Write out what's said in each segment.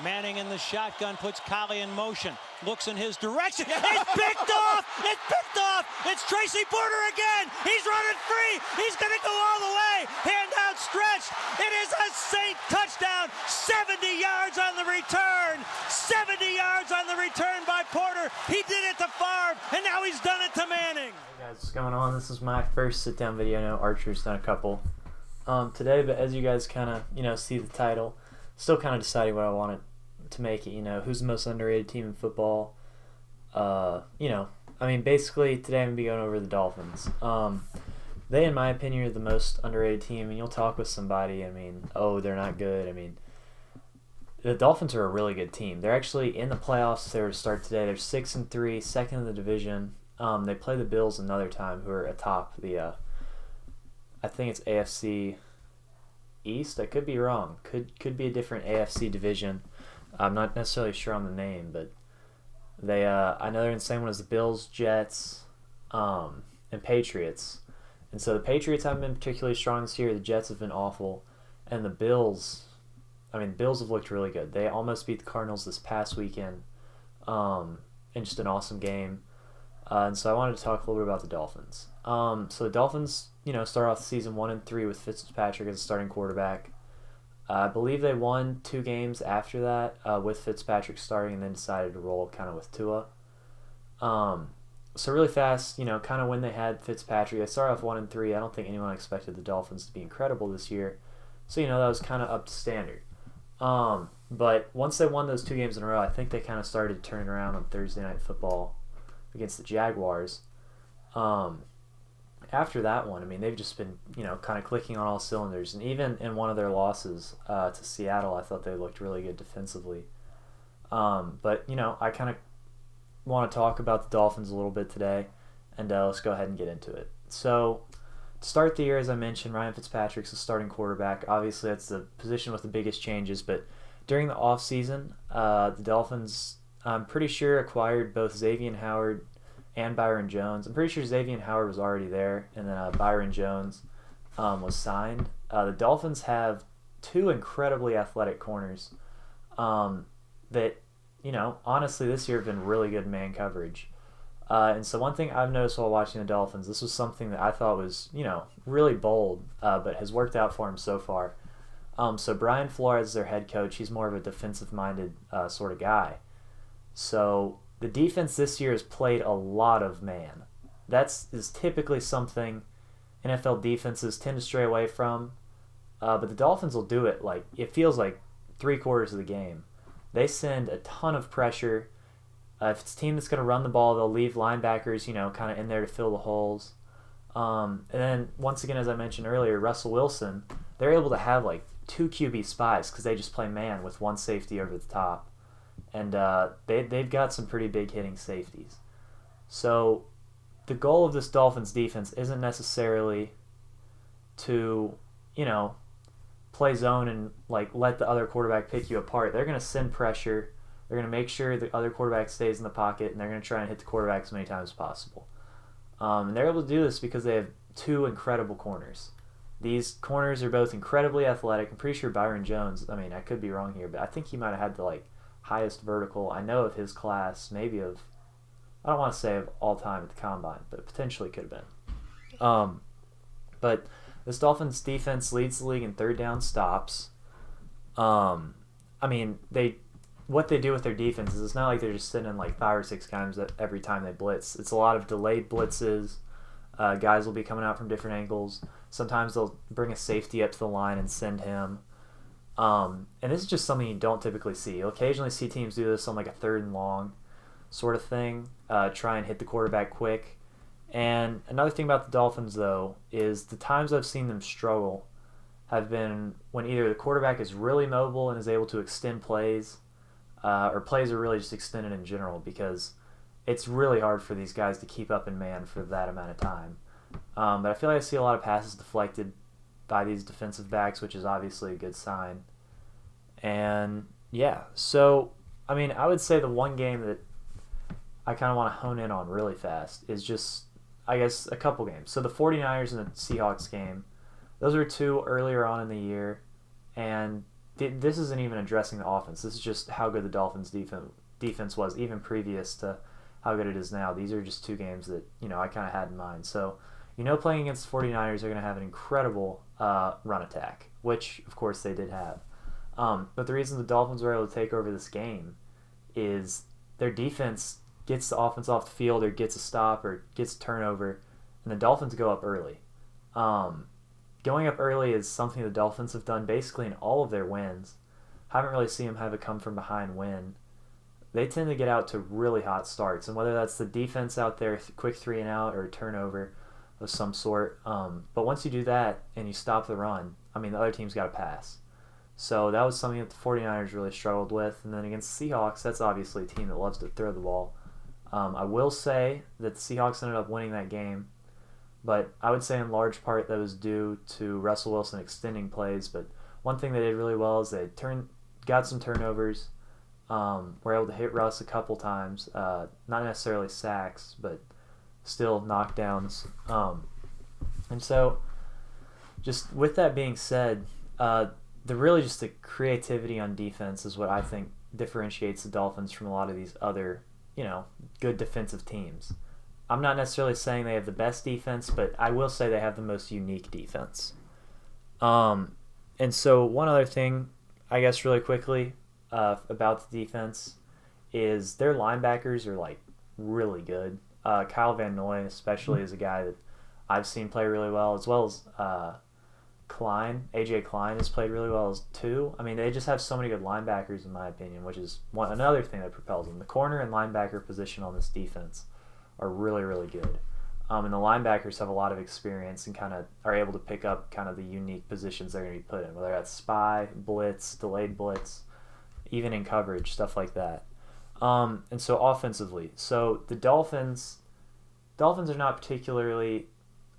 Manning in the shotgun, puts Collie in motion, looks in his direction. It's picked off! It's picked off! It's Tracy Porter again! He's running free! He's going to go all the way! Hand outstretched! It is a Saint touchdown! 70 yards on the return! 70 yards on the return by Porter! He did it to Favre, and now he's done it to Manning! Hey guys, what's going on? This is my first sit-down video. I know Archer's done a couple today, but as you guys kind of, see the title, still kind of deciding what I wanted to make it, who's the most underrated team in football. Basically today I'm going to be going over the Dolphins. They, in my opinion, are the most underrated team, and you'll talk with somebody, they're not good. The Dolphins are a really good team. They're actually in the playoffs. They were to start today. They're 6-3, second in the division. They play the Bills another time, who are atop the, I think it's AFC East. I could be wrong. Could be a different AFC division. I'm not necessarily sure on the name, but they I know they're in the same one as the Bills, Jets, and Patriots. And so the Patriots haven't been particularly strong this year. The Jets have been awful, and the Bills, the Bills have looked really good. They almost beat the Cardinals this past weekend, in just an awesome game. And so I wanted to talk a little bit about the Dolphins. So the Dolphins, start off the season 1-3 with Fitzpatrick as a starting quarterback. I believe they won 2 games after that with Fitzpatrick starting, and then decided to roll kind of with Tua. So really fast, kind of when they had Fitzpatrick, they started off 1-3. I don't think anyone expected the Dolphins to be incredible this year. So, that was kind of up to standard. But once they won those 2 games in a row, I think they kind of started turning around on Thursday Night Football against the Jaguars. After that one, they've just been, kind of clicking on all cylinders. And even in one of their losses to Seattle, I thought they looked really good defensively. But, I kind of want to talk about the Dolphins a little bit today, and let's go ahead and get into it. So, to start the year, as I mentioned, Ryan Fitzpatrick's the starting quarterback. Obviously, that's the position with the biggest changes, but during the offseason, the Dolphins, I'm pretty sure, acquired both Xavier Howard and Byron Jones. I'm pretty sure Xavier Howard was already there, and then Byron Jones was signed. The Dolphins have 2 incredibly athletic corners that, honestly this year have been really good man coverage. And so one thing I've noticed while watching the Dolphins, this was something that I thought was, really bold, but has worked out for him so far. So Brian Flores is their head coach. He's more of a defensive-minded sort of guy. So the defense this year has played a lot of man. Is typically something NFL defenses tend to stray away from, but the Dolphins will do it. It feels like 3/4 of the game. They send a ton of pressure. If it's a team that's going to run the ball, they'll leave linebackers, kind of in there to fill the holes. And then once again, as I mentioned earlier, Russell Wilson, they're able to have 2 QB spies because they just play man with 1 safety over the top. And they've got some pretty big hitting safeties. So the goal of this Dolphins defense isn't necessarily to, play zone and let the other quarterback pick you apart. They're going to send pressure. They're going to make sure the other quarterback stays in the pocket, and they're going to try and hit the quarterback as many times as possible. And they're able to do this because they have 2 incredible corners. These corners are both incredibly athletic. I'm pretty sure Byron Jones, I could be wrong here, but I think he might have had the highest vertical, I know, of his class, maybe of, I don't want to say of all time at the Combine, but potentially could have been. But this Dolphins defense leads the league in 3rd down stops. What they do with their defense is it's not like they're just sitting in 5 or 6 times every time they blitz. It's a lot of delayed blitzes. Guys will be coming out from different angles. Sometimes they'll bring a safety up to the line and send him. And this is just something you don't typically see. You'll occasionally see teams do this on a 3rd and long sort of thing, try and hit the quarterback quick. And another thing about the Dolphins, though, is the times I've seen them struggle have been when either the quarterback is really mobile and is able to extend plays, or plays are really just extended in general, because it's really hard for these guys to keep up in man for that amount of time. But I feel like I see a lot of passes deflected by these defensive backs, which is obviously a good sign. And yeah, so I would say the one game that I kind of want to hone in on really fast is just, I guess, a couple games. So the 49ers and the Seahawks game, those were 2 earlier on in the year, and this isn't even addressing the offense. This is just how good the Dolphins defense was, even previous to how good it is now. These are just two games that, I kind of had in mind. So, playing against the 49ers, they're going to have an incredible run attack, which, of course, they did have. But the reason the Dolphins were able to take over this game is their defense gets the offense off the field or gets a stop or gets a turnover, and the Dolphins go up early. Going up early is something the Dolphins have done basically in all of their wins. Haven't really seen them have a come-from-behind win. They tend to get out to really hot starts, and whether that's the defense out there, quick 3-and-out, or a turnover of some sort. But once you do that and you stop the run, the other team's got to pass. So that was something that the 49ers really struggled with. And then against the Seahawks, that's obviously a team that loves to throw the ball. I will say that the Seahawks ended up winning that game, but I would say in large part that was due to Russell Wilson extending plays. But one thing they did really well is they got some turnovers, were able to hit Russ a couple times, not necessarily sacks, but still knockdowns. And so just with that being said, the creativity on defense is what I think differentiates the Dolphins from a lot of these other, good defensive teams. I'm not necessarily saying they have the best defense, but I will say they have the most unique defense. And so one other thing, I guess really quickly, about the defense is their linebackers are really good. Kyle Van Noy especially is a guy that I've seen play really well, as well as AJ Klein has played really well too. They just have so many good linebackers in my opinion, which is another thing that propels them. The corner and linebacker position on this defense are really, really good. And the linebackers have a lot of experience and kind of are able to pick up kind of the unique positions they're going to be put in, whether that's spy, blitz, delayed blitz, even in coverage, stuff like that. And so offensively, the Dolphins are not particularly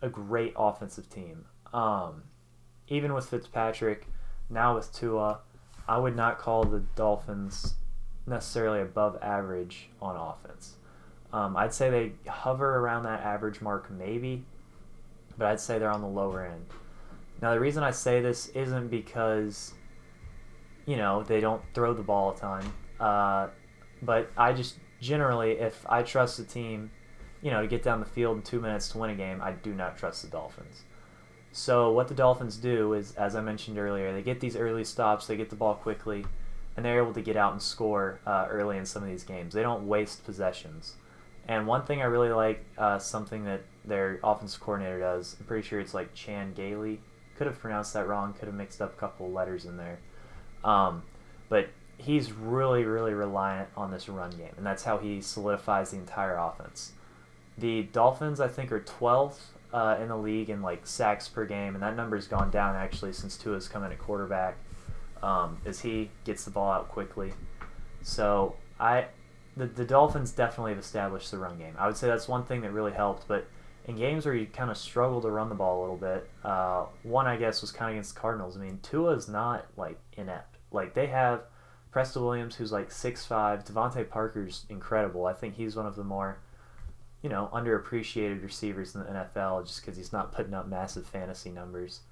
a great offensive team. Even with Fitzpatrick, now with Tua, I would not call the Dolphins necessarily above average on offense. I'd say they hover around that average mark maybe, but I'd say they're on the lower end. Now, the reason I say this isn't because, they don't throw the ball a ton, but I just generally, if I trust a team, to get down the field in 2 minutes to win a game, I do not trust the Dolphins. So what the Dolphins do is, as I mentioned earlier, they get these early stops, they get the ball quickly, and they're able to get out and score early in some of these games. They don't waste possessions. And one thing I really like, something that their offensive coordinator does, I'm pretty sure it's Chan Gailey. Could have pronounced that wrong, could have mixed up a couple of letters in there. But he's really, really reliant on this run game, and that's how he solidifies the entire offense. The Dolphins, I think, are 12th in the league in sacks per game, and that number's gone down actually since Tua's come in at quarterback, as he gets the ball out quickly. So the Dolphins definitely have established the run game. I would say that's one thing that really helped, but in games where you kind of struggle to run the ball a little bit, one I guess was kind of against the Cardinals. Tua's not inept. They have Preston Williams, who's 6'5". Devontae Parker's incredible. I think he's one of the more underappreciated receivers in the NFL just because he's not putting up massive fantasy numbers.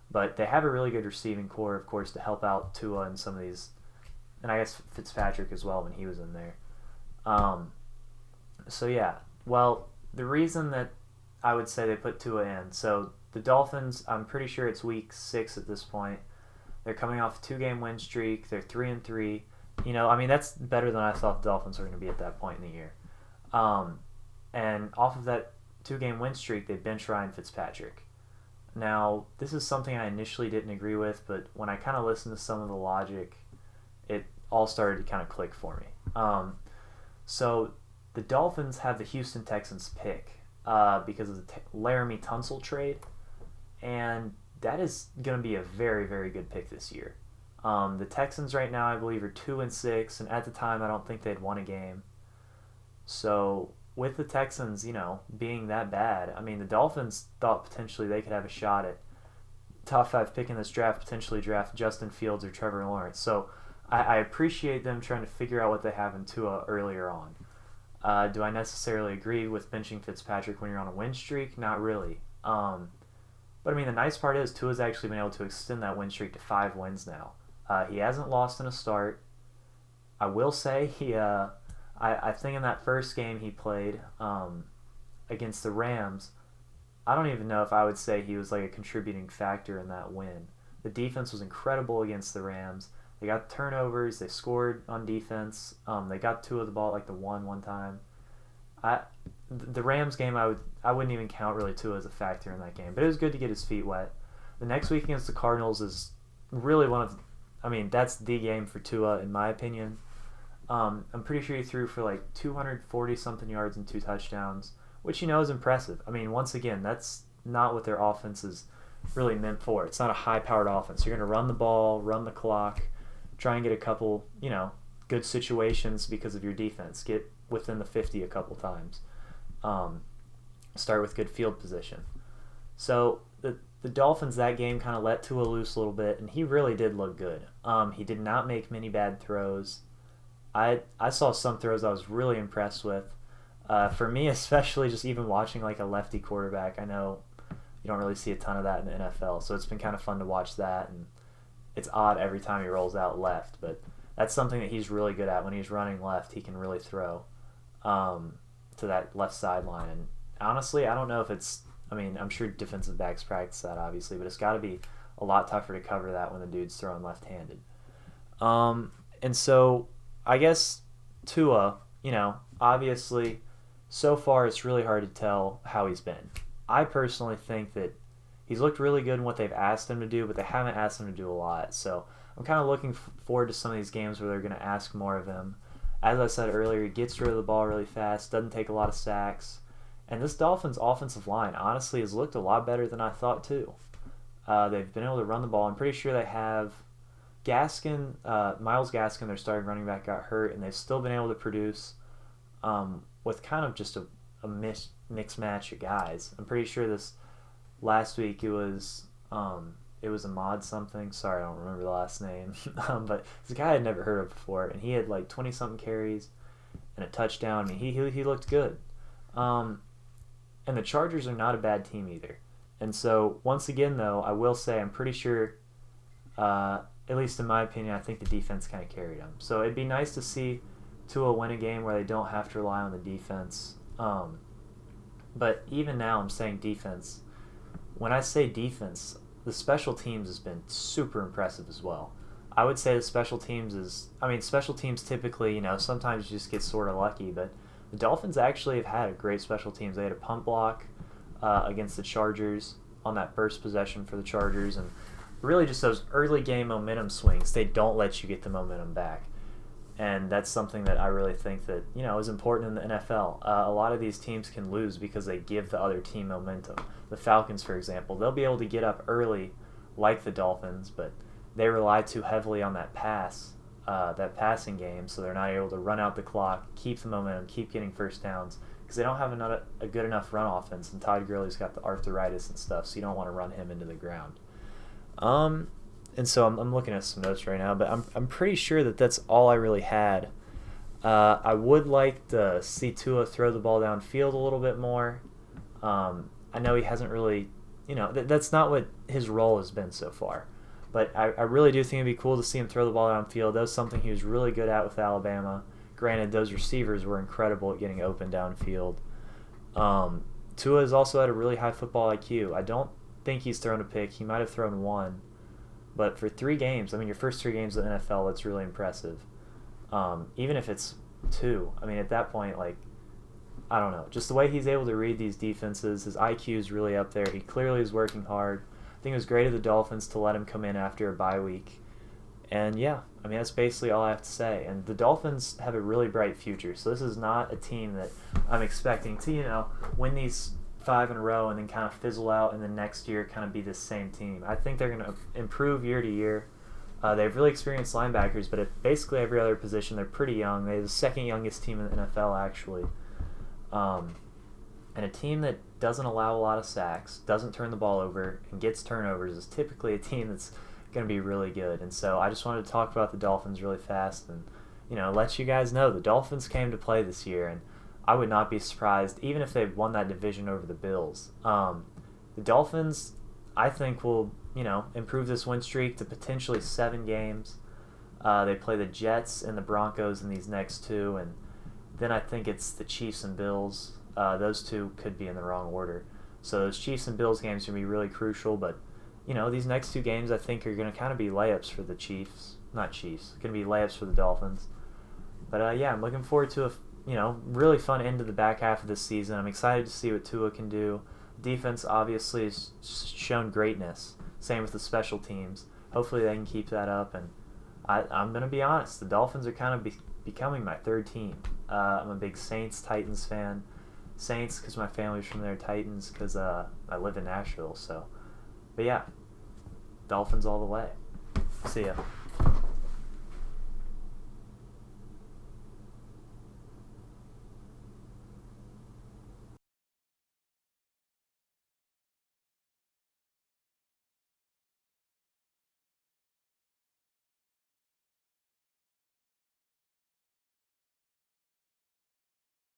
But they have a really good receiving core, of course, to help out Tua and some of these, and I guess Fitzpatrick as well when he was in there. So yeah, well, the reason that I would say they put Tua in, so the Dolphins, I'm pretty sure it's week 6 at this point. They're coming off a 2-game win streak. They're 3-3. That's better than I thought the Dolphins were going to be at that point in the year. And off of that 2-game win streak, they bench Ryan Fitzpatrick. Now, this is something I initially didn't agree with, but when I kind of listened to some of the logic, it all started to kind of click for me. So the Dolphins have the Houston Texans pick because of the Laramie Tunsil trade, and that is going to be a very, very good pick this year. The Texans right now, I believe, are 2-6, and at the time, I don't think they'd won a game. So with the Texans, being that bad, the Dolphins thought potentially they could have a shot at top 5 pick in this draft, potentially draft Justin Fields or Trevor Lawrence. So I appreciate them trying to figure out what they have in Tua earlier on. Do I necessarily agree with benching Fitzpatrick when you're on a win streak? Not really. But the nice part is Tua's actually been able to extend that win streak to 5 wins now. He hasn't lost in a start. I will say I think in that first game he played against the Rams, I don't even know if I would say he was like a contributing factor in that win. The defense was incredible against the Rams. They got turnovers. They scored on defense. They got two of the ball, like the one time. The Rams game, I wouldn't even count really Tua as a factor in that game. But it was good to get his feet wet. The next week against the Cardinals is really that's the game for Tua in my opinion. I'm pretty sure he threw for like 240 something yards and 2 touchdowns, which is impressive. Once again, that's not what their offense is really meant for. It's not a high-powered offense. You're going to run the ball, run the clock, try and get a couple, good situations because of your defense. Get within the 50 a couple times. Start with good field position. So the Dolphins, that game kind of let Tua loose a little bit, and he really did look good. He did not make many bad throws. I saw some throws I was really impressed with. For me, especially just even watching like a lefty quarterback, I know you don't really see a ton of that in the NFL, so it's been kind of fun to watch that, and it's odd every time he rolls out left, but that's something that he's really good at. When he's running left, he can really throw to that left sideline, and honestly, I don't know if I'm sure defensive backs practice that, obviously, but it's got to be a lot tougher to cover that when the dude's throwing left-handed. And so I guess Tua, obviously, so far it's really hard to tell how he's been. I personally think that he's looked really good in what they've asked him to do, but they haven't asked him to do a lot. So I'm kind of looking forward to some of these games where they're going to ask more of him. As I said earlier, he gets rid of the ball really fast, doesn't take a lot of sacks. And this Dolphins offensive line, honestly, has looked a lot better than I thought, too. They've been able to run the ball. I'm pretty sure they have Gaskin, Myles Gaskin, their starting running back, got hurt, and they've still been able to produce with kind of just a mixed match of guys. I'm pretty sure this last week it was Ahmad something. Sorry, I don't remember the last name. But it's a guy I'd never heard of before, and he had like 20-something carries and a touchdown. He looked good. And the Chargers are not a bad team either. And so, once again, though, I will say I'm pretty sure, at least in my opinion, I think the defense kind of carried them. So it'd be nice to see Tua win a game where they don't have to rely on the defense. But even now, I'm saying defense. When I say defense, the special teams has been super impressive as well. I would say the special teams special teams typically, sometimes you just get sort of lucky, but the Dolphins actually have had a great special teams. They had a punt block against the Chargers on that first possession for the Chargers, and really just those early game momentum swings, they don't let you get the momentum back. And that's something that I really think that, is important in the NFL. A lot of these teams can lose because they give the other team momentum. The Falcons, for example, they'll be able to get up early like the Dolphins, but they rely too heavily on that passing game, so they're not able to run out the clock, keep the momentum, keep getting first downs, because they don't have a good enough run offense, and Todd Gurley's got the arthritis and stuff, so you don't want to run him into the ground. And so I'm looking at some notes right now, but I'm pretty sure that that's all I really had. I would like to see Tua throw the ball downfield a little bit more. I know he hasn't really, that's not what his role has been so far. But I really do think it'd be cool to see him throw the ball downfield. That was something he was really good at with Alabama. Granted, those receivers were incredible at getting open downfield. Tua has also had a really high football IQ. I don't think he's thrown a pick. He might have thrown one. But for 3 games, your first 3 games of the NFL, that's really impressive. Even if it's 2, at that point, I don't know. Just the way he's able to read these defenses, his IQ is really up there. He clearly is working hard. I think it was great of the Dolphins to let him come in after a bye week. And yeah, that's basically all I have to say. And the Dolphins have a really bright future. So this is not a team that I'm expecting to, win these 5 in a row and then kind of fizzle out and then next year kind of be the same team. I think they're going to improve year to year. They have really experienced linebackers, but at basically every other position, they're pretty young. They're the second youngest team in the NFL, actually. And a team that doesn't allow a lot of sacks, doesn't turn the ball over, and gets turnovers is typically a team that's going to be really good. And so I just wanted to talk about the Dolphins really fast and, let you guys know the Dolphins came to play this year, and I would not be surprised even if they won that division over the Bills. The Dolphins, I think, will, improve this win streak to potentially 7 games. They play the Jets and the Broncos in these next two, and then I think it's the Chiefs and Bills. Those two could be in the wrong order. So those Chiefs and Bills games are going to be really crucial, but these next two games I think are going to kind of be layups for the Chiefs. Not Chiefs. Going to be layups for the Dolphins. But yeah, I'm looking forward to a really fun end to the back half of this season. I'm excited to see what Tua can do. Defense obviously has shown greatness. Same with the special teams. Hopefully they can keep that up. And I'm going to be honest, the Dolphins are kind of becoming my third team. I'm a big Saints-Titans fan. Saints because my family's from there, Titans because I live in Nashville. But yeah, Dolphins all the way. See ya.